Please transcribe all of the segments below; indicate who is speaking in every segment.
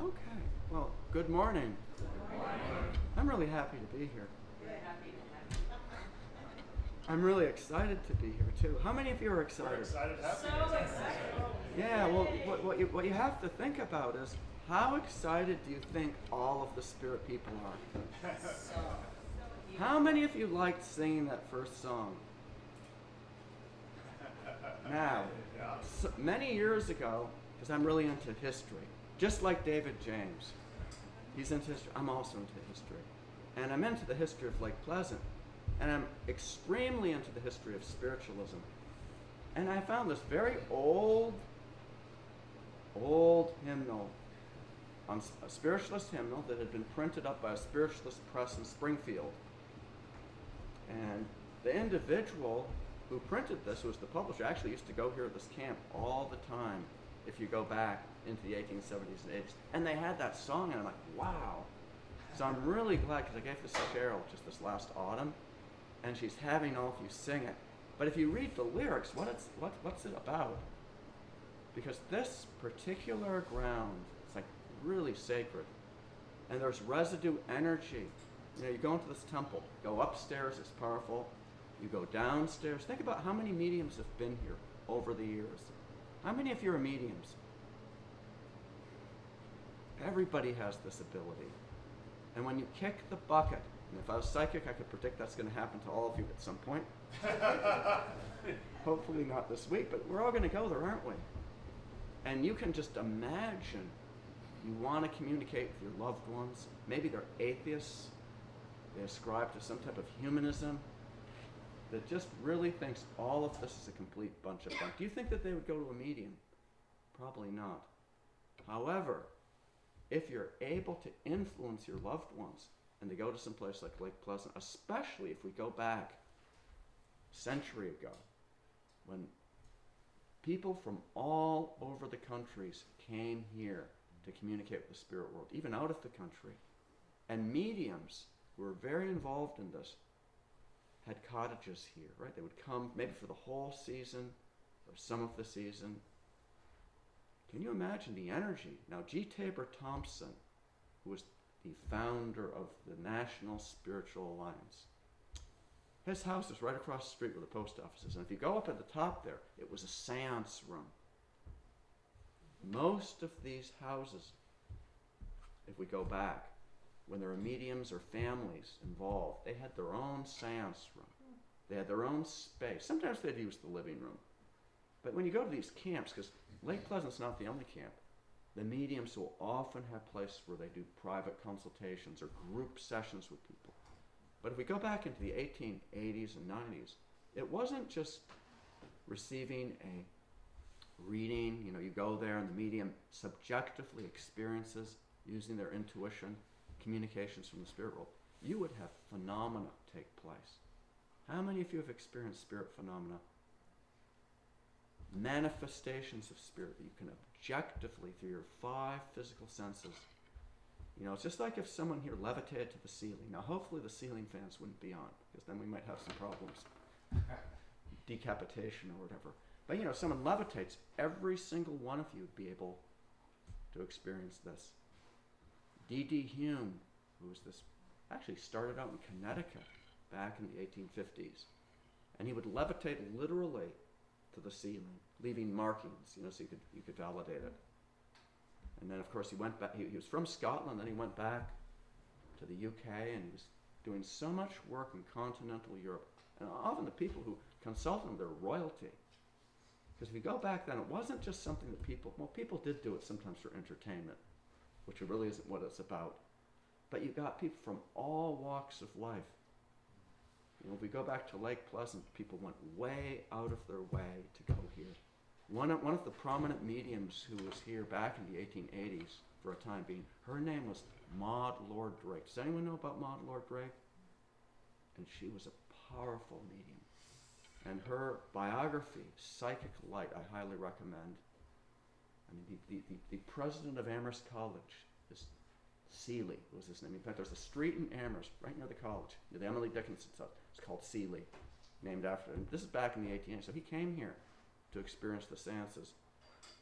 Speaker 1: Okay. Well, good morning. I'm really happy to be here. I'm really excited to be here too. How many of you are excited? Yeah. Well, what you have to think about is how excited do you think all of the spirit people are? How many of you liked singing that first song? Now, many years ago, because I'm really into history, just like David James. He's into history. I'm also into history. And I'm into the history of Lake Pleasant. And I'm extremely into the history of spiritualism. And I found this very old hymnal, a spiritualist hymnal that had been printed up by a spiritualist press in Springfield. And the individual who printed this, who was the publisher, actually used to go here at this camp all the time if you go back into the 1870s and 80s. And they had that song, and I'm like, wow. So I'm really glad, because I gave this to Cheryl just this last autumn, and she's having all of you sing it. But if you read the lyrics, what's it about? Because this particular ground is like really sacred. And there's residue energy. You know, you go into this temple, go upstairs, it's powerful. You go downstairs. Think about how many mediums have been here over the years. How many of you are mediums? Everybody has this ability. And when you kick the bucket, and if I was psychic, I could predict that's going to happen to all of you at some point. Hopefully not this week, but we're all going to go there, aren't we? And you can just imagine you want to communicate with your loved ones. Maybe they're atheists. They ascribe to some type of humanism that just really thinks all of this is a complete bunch of bunk. Do you think that they would go to a medium? Probably not. However, if you're able to influence your loved ones and they go to some place like Lake Pleasant, especially if we go back a century ago, when people from all over the countries came here to communicate with the spirit world, even out of the country, and mediums who were very involved in this had cottages here, right? They would come maybe for the whole season or some of the season. Can you imagine the energy? Now, G. Tabor Thompson, who was the founder of the National Spiritual Alliance, his house is right across the street where the post office is. And if you go up at the top there, it was a seance room. Most of these houses, if we go back, when there were mediums or families involved, they had their own seance room. They had their own space. Sometimes they'd use the living room. But when you go to these camps, because Lake Pleasant's not the only camp, the mediums will often have places where they do private consultations or group sessions with people. But if we go back into the 1880s and 90s, it wasn't just receiving a reading. You know, you go there and the medium subjectively experiences, using their intuition, communications from the spirit world. You would have phenomena take place. How many of you have experienced spirit phenomena? Manifestations of spirit that you can objectively, through your 5 physical senses. You know, it's just like if someone here levitated to the ceiling. Now, hopefully the ceiling fans wouldn't be on, because then we might have some problems. Decapitation or whatever. But, you know, if someone levitates, every single one of you would be able to experience this. D.D. Hume, who was this, actually started out in Connecticut back in the 1850s. And he would levitate literally to the ceiling, leaving markings, you know, so you could validate it. And then, of course, he went back. He was from Scotland, then he went back to the UK, and he was doing so much work in continental Europe. And often the people who consulted him, they're royalty. Because if you go back then, it wasn't just something that people did do it sometimes for entertainment, which really isn't what it's about. But you got people from all walks of life. You know, if we go back to Lake Pleasant, people went way out of their way to go here. One of the prominent mediums who was here back in the 1880s for a time being, her name was Maud Lord Drake. Does anyone know about Maud Lord Drake? And she was a powerful medium. And her biography, Psychic Light, I highly recommend. I mean, the president of Amherst College, this Seeley was his name. In fact, there's a street in Amherst, right near the college, near the Emily Dickinson stuff. It's called Seeley, named after him. This is back in the 1880s. So he came here to experience the seances.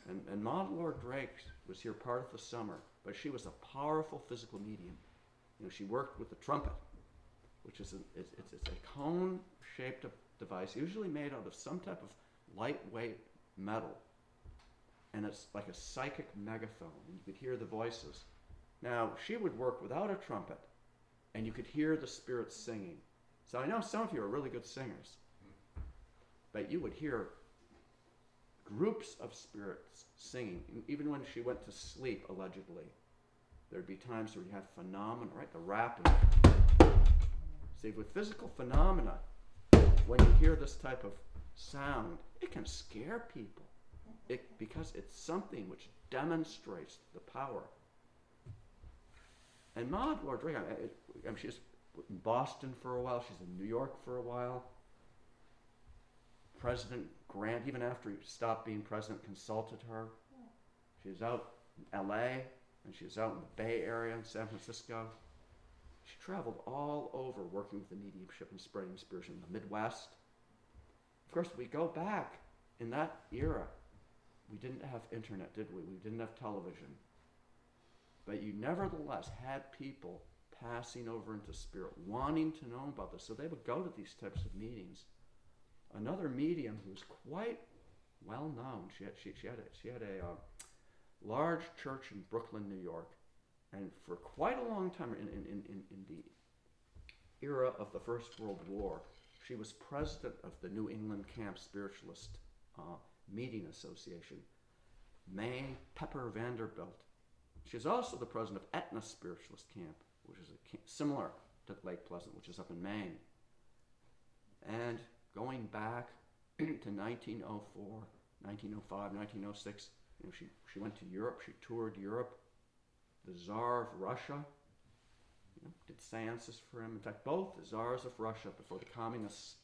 Speaker 1: And Maud Lord Drake was here part of the summer, but she was a powerful physical medium. She worked with the trumpet, which is it's a cone-shaped device, usually made out of some type of lightweight metal, and it's like a psychic megaphone, and you could hear the voices. Now, she would work without a trumpet, and you could hear the spirits singing. So I know some of you are really good singers, but you would hear groups of spirits singing. Even when she went to sleep, allegedly, there'd be times where you had phenomena, right? The rapping. See, with physical phenomena, when you hear this type of sound, it can scare people because it's something which demonstrates the power. And Maud Lord Drake, she was in Boston for a while, she's in New York for a while. President Grant, even after he stopped being president, consulted her. She was out in LA, and she was out in the Bay Area in San Francisco. She traveled all over working with the mediumship and spreading spiritual in the Midwest. Of course, we go back in that era. We didn't have internet, did we? We didn't have television. But you nevertheless had people passing over into spirit, wanting to know about this. So they would go to these types of meetings. Another medium who was quite well known, she had a large church in Brooklyn, New York. And for quite a long time in the era of the First World War, she was president of the New England Camp Spiritualist Meeting Association, May Pepper Vanderbilt. She's also the president of Etna Spiritualist Camp, which is similar to Lake Pleasant, which is up in Maine. And going back to 1904, 1905, 1906, she went to Europe, she toured Europe. The Tsar of Russia did seances for him. In fact, both the Tsars of Russia, before the communists,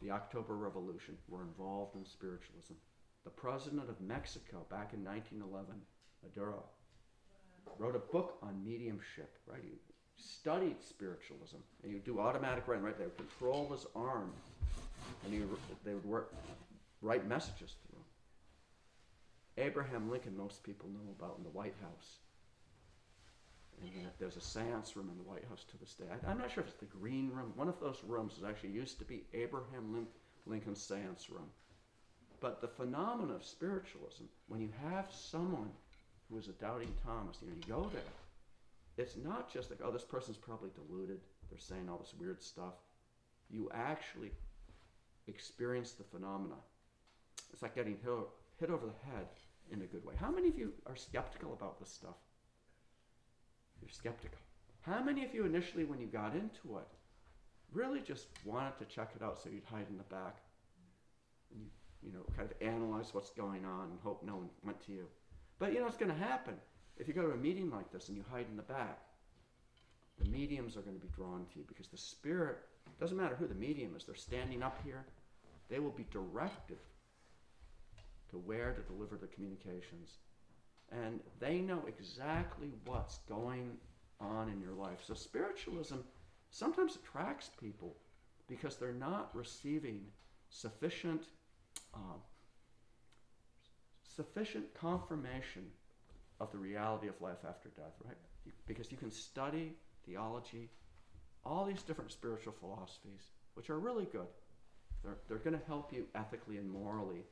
Speaker 1: the October Revolution, were involved in spiritualism. The president of Mexico, back in 1911, Maduro, wrote a book on mediumship, right? He studied spiritualism, and he would do automatic writing, right? They would control his arm, and they would write messages through him. Abraham Lincoln, most people know about in the White House. And there's a seance room in the White House to this day. I'm not sure if it's the green room. One of those rooms actually used to be Abraham Lincoln's seance room. But the phenomenon of spiritualism, when you have someone who is a doubting Thomas, you go there, it's not just like, oh, this person's probably deluded, they're saying all this weird stuff. You actually experience the phenomena. It's like getting hit over the head in a good way. How many of you are skeptical about this stuff? You're skeptical. How many of you initially, when you got into it, really just wanted to check it out so you'd hide in the back and you kind of analyze what's going on and hope no one went to you? But it's going to happen. If you go to a meeting like this and you hide in the back, the mediums are going to be drawn to you because the spirit, doesn't matter who the medium is, they're standing up here, they will be directed to where to deliver the communications. And they know exactly what's going on in your life. So spiritualism sometimes attracts people because they're not receiving sufficient confirmation of the reality of life after death, right? Because you can study theology, all these different spiritual philosophies, which are really good. They're going to help you ethically and morally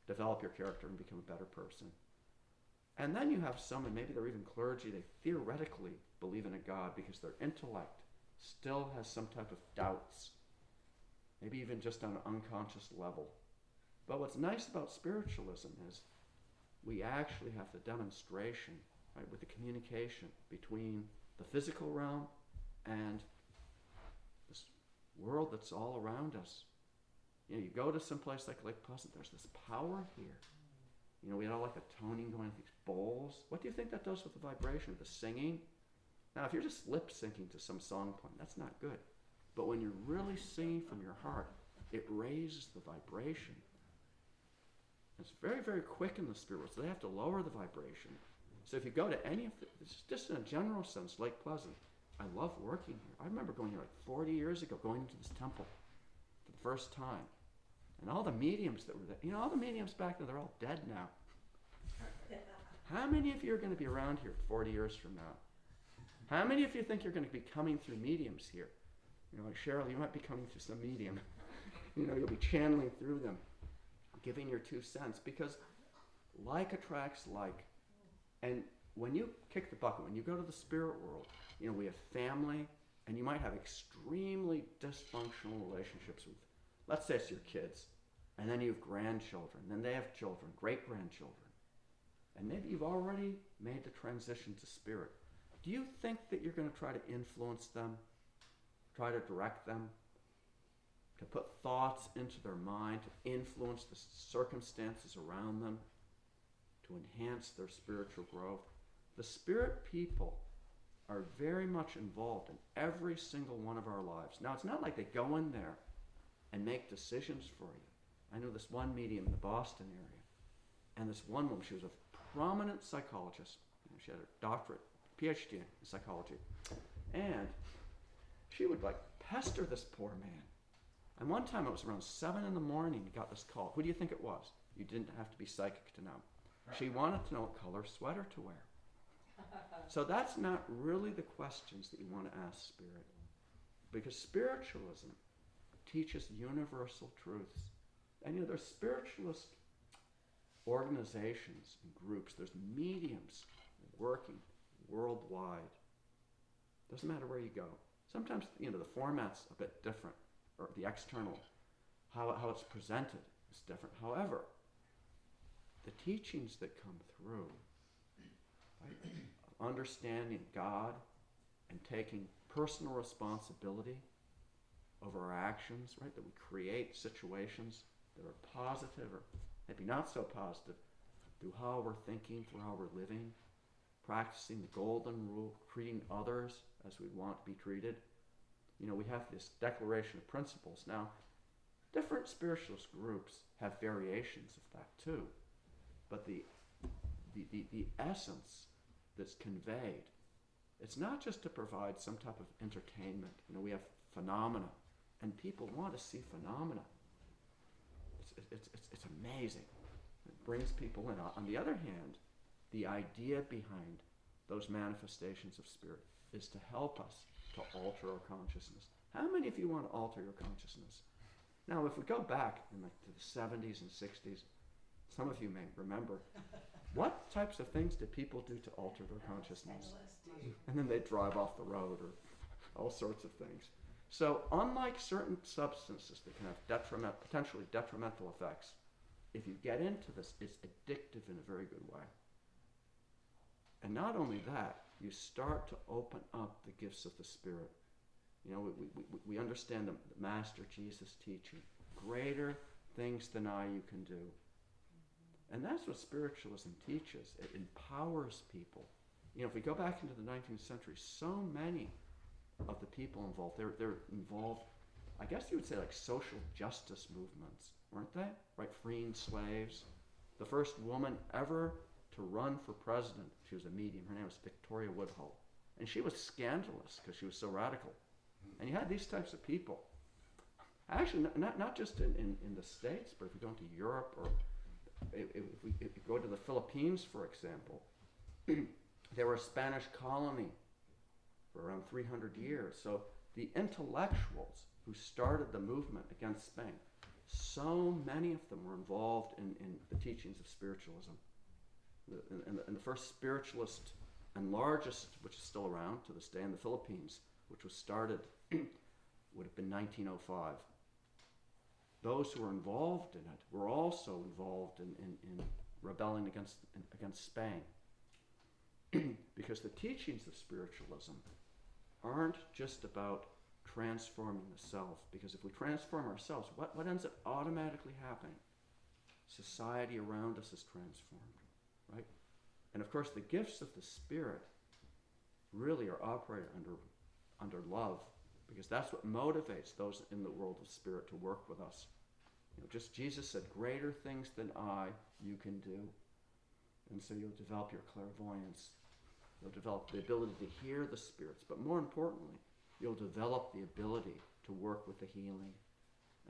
Speaker 1: develop your character and become a better person. And then you have some, and maybe they're even clergy, they theoretically believe in a God because their intellect still has some type of doubts, maybe even just on an unconscious level. But what's nice about spiritualism is we actually have the demonstration, right, with the communication between the physical realm and this world that's all around us. You go to some place like Lake Pleasant, there's this power here. We had all like a toning going with these bowls. What do you think that does with the vibration, with the singing? Now, if you're just lip syncing to some song playing, that's not good. But when you're really singing from your heart, it raises the vibration. It's very, very quick in the spirit world, so they have to lower the vibration. So if you go to any of just in a general sense, Lake Pleasant, I love working here. I remember going here like 40 years ago, going into this temple for the first time. And all the mediums that were there, all the mediums back there, they're all dead now. How many of you are going to be around here 40 years from now? How many of you think you're going to be coming through mediums here? You know, like Cheryl, you might be coming through some medium. You know, you'll be channeling through them, giving your 2 cents, because like attracts like. And when you kick the bucket, when you go to the spirit world, you know, we have family, and you might have extremely dysfunctional relationships with, let's say it's your kids, and then you have grandchildren, then they have children, great-grandchildren. And maybe you've already made the transition to spirit. Do you think that you're going to try to influence them, try to direct them, to put thoughts into their mind, to influence the circumstances around them, to enhance their spiritual growth? The spirit people are very much involved in every single one of our lives. Now, it's not like they go in there and make decisions for you. I know this one medium in the Boston area, and this one woman, she was a prominent psychologist. You know, she had a doctorate, PhD in psychology. And she would like pester this poor man. And one time it was around 7 in the morning, he got this call. Who do you think it was? You didn't have to be psychic to know. She wanted to know what color sweater to wear. So that's not really the questions that you want to ask spirit. Because spiritualism teaches universal truths. And you know, there's spiritualist organizations and groups, there's mediums working worldwide. Doesn't matter where you go. Sometimes, you know, the format's a bit different, or the external, how it's presented is different. However, the teachings that come through, right, of understanding God and taking personal responsibility over our actions, right, that we create situations that are positive or maybe not so positive through how we're thinking, through how we're living, practicing the golden rule, treating others as we want to be treated. You know, we have this declaration of principles. Now, different spiritualist groups have variations of that too. But the essence that's conveyed, it's not just to provide some type of entertainment. You know, we have phenomena, and people want to see phenomena. It's amazing. It brings people in. On the other hand, the idea behind those manifestations of spirit is to help us to alter our consciousness. How many of you want to alter your consciousness? Now, if we go back in like to the 70s and 60s, some of you may remember, what types of things did people do to alter their consciousness? And then they'd drive off the road or all sorts of things. So unlike certain substances that can have potentially detrimental effects, if you get into this, it's addictive in a very good way. And not only that, you start to open up the gifts of the Spirit. You know, we understand the Master Jesus teaching, greater things than I you can do. And that's what spiritualism teaches. It empowers people. You know, if we go back into the 19th century, so many of the people involved, they're involved, I guess you would say like social justice movements, weren't they? Right, freeing slaves. The first woman ever to run for president, she was a medium. Her name was Victoria Woodhull. And she was scandalous because she was so radical. And you had these types of people. Actually, not just in the States, but if we go into Europe or if we go to the Philippines, for example, they were a Spanish colony for around 300 years. So the intellectuals who started the movement against Spain, so many of them were involved in the teachings of spiritualism. And the first spiritualist and largest, which is still around to this day in the Philippines, which was started, would have been 1905. Those who were involved in it were also involved in rebelling against Spain. Because the teachings of spiritualism aren't just about transforming the self. Because if we transform ourselves, what ends up automatically happening? Society around us is transformed, right? And of course, the gifts of the Spirit really are operated under love, because that's what motivates those in the world of spirit to work with us. You know, just Jesus said, greater things than I you can do. And so you'll develop your clairvoyance. You'll develop the ability to hear the spirits. But more importantly, you'll develop the ability to work with the healing.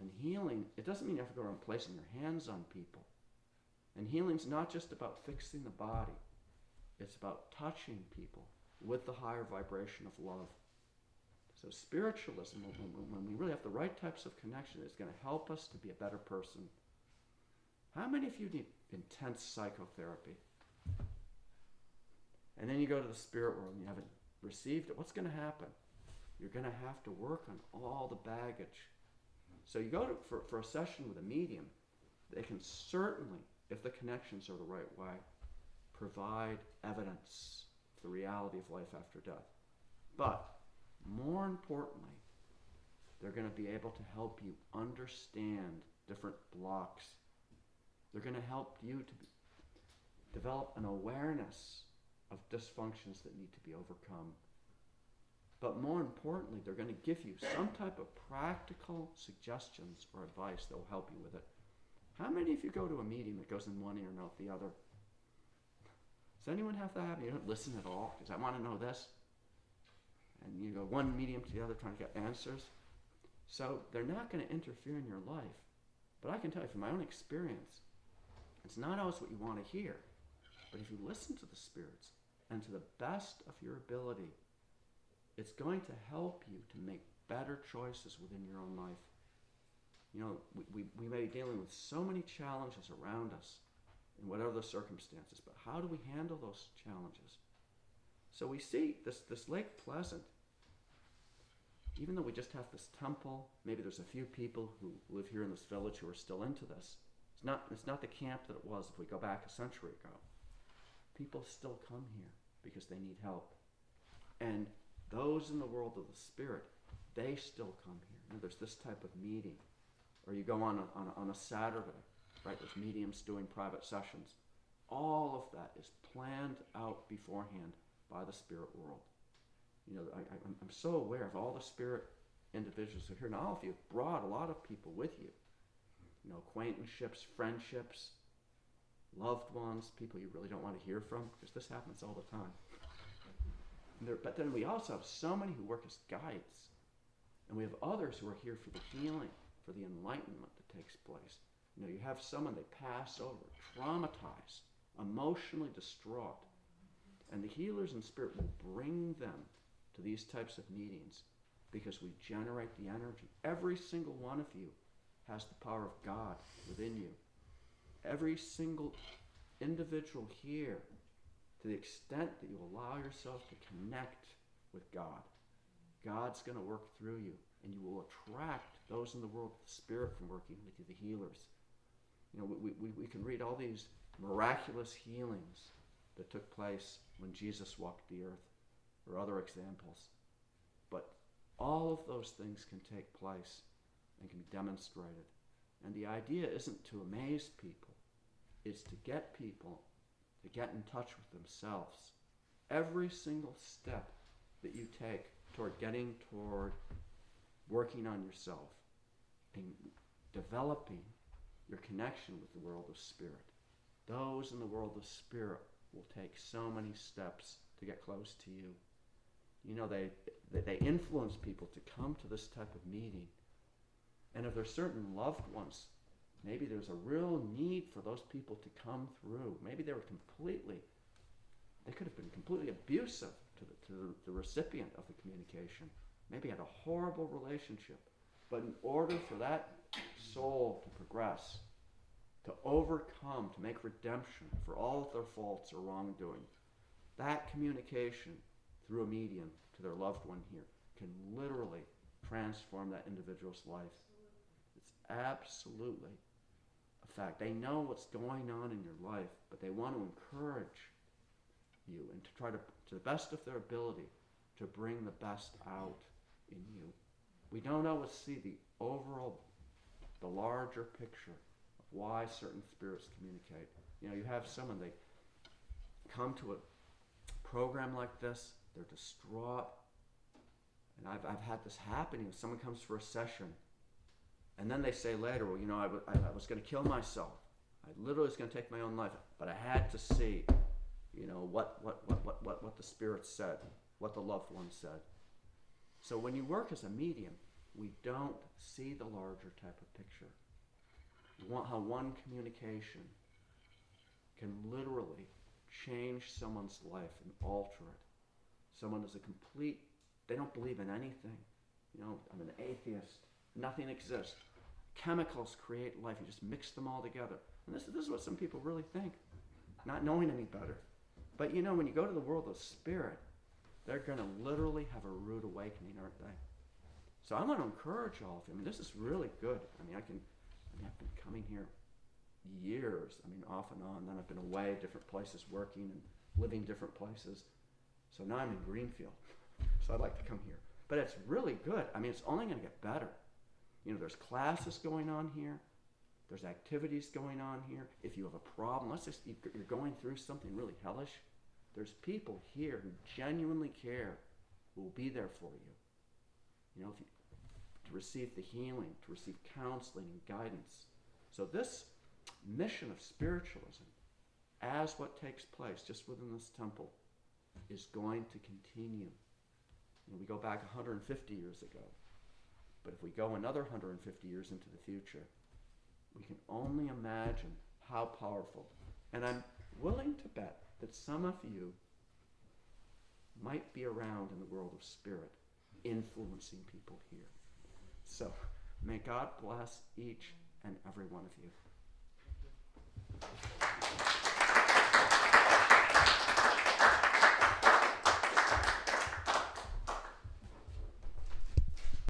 Speaker 1: And healing, it doesn't mean you have to go around placing your hands on people. And healing's not just about fixing the body. It's about touching people with the higher vibration of love. So spiritualism, when we really have the right types of connection, is going to help us to be a better person. How many of you need intense psychotherapy? And then you go to the spirit world and you haven't received it. What's going to happen? You're going to have to work on all the baggage. So you go for a session with a medium, they can certainly, if the connections are the right way, provide evidence of the reality of life after death. But more importantly, they're going to be able to help you understand different blocks. They're going to help you to develop an awareness of dysfunctions that need to be overcome. But more importantly, they're going to give you some type of practical suggestions or advice that will help you with it. How many of you go to a meeting that goes in one ear and out the other? Does anyone have that habit? You don't listen at all because I want to know this. And you go one medium to the other trying to get answers. So they're not going to interfere in your life. But I can tell you from my own experience, it's not always what you want to hear. But if you listen to the spirits and to the best of your ability, it's going to help you to make better choices within your own life. You know, we may be dealing with so many challenges around us in whatever the circumstances, but how do we handle those challenges? So we see this Lake Pleasant, even though we just have this temple, maybe there's a few people who live here in this village who are still into this. It's not the camp that it was if we go back a century ago. People still come here because they need help. And those in the world of the spirit, they still come here. And there's this type of meeting. Or you go on a Saturday, right? There's mediums doing private sessions. All of that is planned out beforehand by the spirit world. You know, I'm so aware of all the spirit individuals who are here. Now, all of you have brought a lot of people with you. You know, acquaintanceships, friendships, loved ones, people you really don't want to hear from, because this happens all the time. But then we also have so many who work as guides. And we have others who are here for the healing, for the enlightenment that takes place. You know, you have someone they pass over, traumatized, emotionally distraught. And the healers in spirit will bring them to these types of meetings because we generate the energy. Every single one of you has the power of God within you. Every single individual here, to the extent that you allow yourself to connect with God, God's going to work through you, and you will attract those in the world of the spirit from working with you, the healers. You know, we can read all these miraculous healings that took place when Jesus walked the earth, or other examples. But all of those things can take place and can be demonstrated. And the idea isn't to amaze people, it's to get people to get in touch with themselves. Every single step that you take toward working on yourself and developing your connection with the world of spirit. Those in the world of spirit will take so many steps to get close to you. You know, they influence people to come to this type of meeting. And if there's certain loved ones, maybe there's a real need for those people to come through. Maybe they could have been completely abusive to the recipient of the communication. Maybe had a horrible relationship. But in order for that soul to progress, to overcome, to make redemption for all of their faults or wrongdoing, that communication through a medium to their loved one here can literally transform that individual's life. It's absolutely a fact. They know what's going on in your life, but they want to encourage you and to try to the best of their ability, to bring the best out in you. We don't always see the larger picture of why certain spirits communicate. You know, you have someone, they come to a program like this, they're distraught. And I've had this happen. You know, someone comes for a session, and then they say later, well, you know, I was going to kill myself. I literally was going to take my own life, but I had to see, you know, what the spirit said, what the loved one said. So when you work as a medium, we don't see the larger type of picture. How one communication can literally change someone's life and alter it. Someone is a complete, they don't believe in anything. You know, I'm an atheist. Nothing exists. Chemicals create life. You just mix them all together. And this is what some people really think, not knowing any better. But you know, when you go to the world of spirit, they're going to literally have a rude awakening, aren't they? So I want to encourage all of you. I mean, this is really good. I've been coming here years. Off and on. Then I've been away, different places, working and living different places. So now I'm in Greenfield. So I'd like to come here. But it's really good. It's only going to get better. You know, there's classes going on here. There's activities going on here. If you have a problem, let's just, you're going through something really hellish, there's people here who genuinely care, who will be there for you. You know, to receive the healing, to receive counseling and guidance. So this mission of spiritualism, as what takes place just within this temple, is going to continue. You know, we go back 150 years ago. But if we go another 150 years into the future, we can only imagine how powerful. And I'm willing to bet that some of you might be around in the world of spirit, influencing people here. So may God bless each and every one of you.